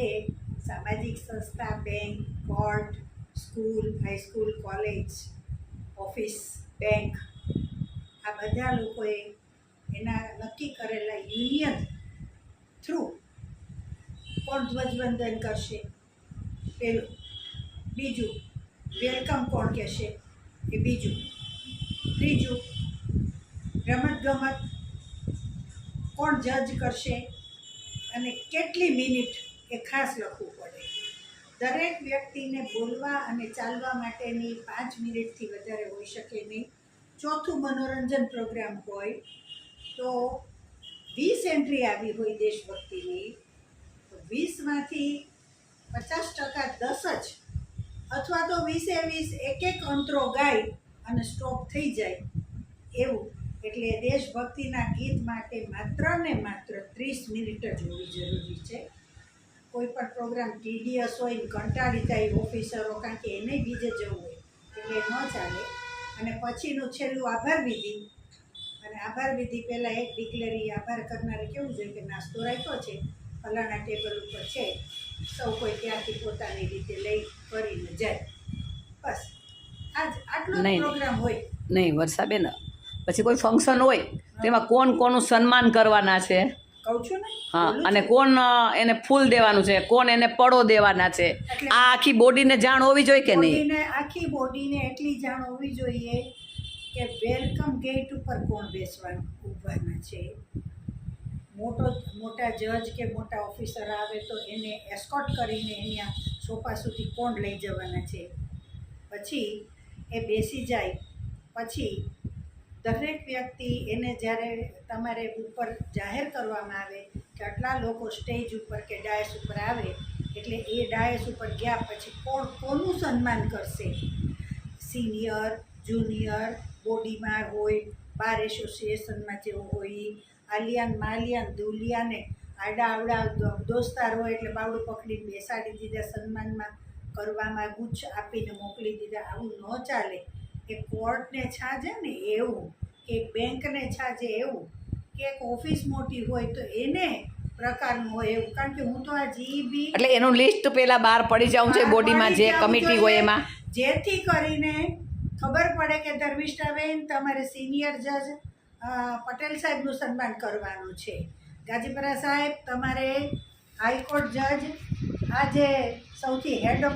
એ સામાજિક સંસ્થા, bank, court, school, high school, college, office, bank, આ બધા લોકોએ એના નક્કી કરેલા યુનિયન થ્રુ કોણ ધ્વજવંદન કરશે પેલું, બીજું વેલકમ કોણ કહેશે એ બીજું, ત્રીજું રમતગમત કોણ જજ કરશે અને કેટલી મિનિટ એ ખાસ લખવું પડે. દરેક વ્યક્તિને બોલવા અને ચાલવા માટેની 5 મિનિટથી વધારે હોઈ શકે નહીં. ચોથું મનોરંજન પ્રોગ્રામ હોય તો 20 એન્ટ્રી આવી હોય દેશભક્તિની, તો 20માંથી 50% 10 જ, અથવા તો 20 એક અંતરો ગાય અને સ્ટોપ થઈ જાય એવું. એટલે દેશભક્તિના ગીત માટે માત્ર ને માત્ર 30 મિનિટ જ હોવી જરૂરી છે. કોઈ પણ પ્રોગ્રામ ટીડીએસ હોય ને કંટાળી જાય ઓફિસરો, કારણ કે એને બીજે જવું હોય એટલે ન ચાલે. અને પછીનું છેલ્લું આભાર વિધિ, અને આભાર વિધિ પહેલાં એક ડિક્લેરી આભાર કરનારે કેવું જોઈએ કે નાસ્તો રાખ્યો છે, ફલાણા ટેબલ ઉપર છે, સૌ કોઈ ત્યાંથી પોતાની રીતે લઈ કરીને જાય. બસ આટલો જ પ્રોગ્રામ હોય. નહીં વર્ષાબેન, પછી કોઈ ફંક્શન હોય તેમાં કોણ કોનું સન્માન કરવાના છે, કહું છું ને. હા, અને કોણ એને ફૂલ દેવાનું છે, કોણ એને પડો દેવાના છે, આ આખી બોડીને જાણ હોવી જોઈએ કે નહીં? આખી બોડીને એટલી જાણ હોવી જોઈએ કે વેલકમ ગેટ ઉપર કોણ બેસવાનું ઊભવાના છે. મોટા જજ કે મોટા ઓફિસર આવે તો એને એસ્કોર્ટ કરીને એના સોફા સુધી કોણ લઈ જવાના છે. પછી એ બેસી જાય પછી દરેક વ્યક્તિ એને જ્યારે તમારે ઉપર જાહેર કરવામાં આવે કે આટલા લોકો સ્ટેજ ઉપર કે ડાયસ ઉપર આવે, એટલે એ ડાયસ ઉપર ગયા પછી કોણ કોનું સન્માન કરશે. સિનિયર, જુનિયર, બોડીમાં હોય, બાર એસોસિએશનમાં જેવું હોય, આલિયાન માલિયાન દુલિયાને આડા આવડા દોસ્તાર હોય એટલે બાવડું પકડીને બેસાડી દીધા, સન્માનમાં કરવામાં ગુચ્છ આપીને મોકલી દીધા. આવું ન ચાલે. કે કોર્ટને છાજે ને એવું, કે બેંકને છાજે એવું, કે એક ઓફિસ મોટી હોય તો એને પ્રકારનું હોય એવું. કારણ કે હું તો આ જીબી એટલે એનું લિસ્ટ પહેલા બહાર પડી જવું છે બોડીમાં જે કમિટી હોય એમાં, જેથી કરીને ખબર પડે કે ધર્મિષ્ઠાબેન તમારે સિનિયર જજ પટેલ સાહેબનું સન્માન કરવાનું છે, ગાજીપરા સાહેબ તમારે હાઈકોર્ટ જજ, આ જે સૌથી હેડ ઓફ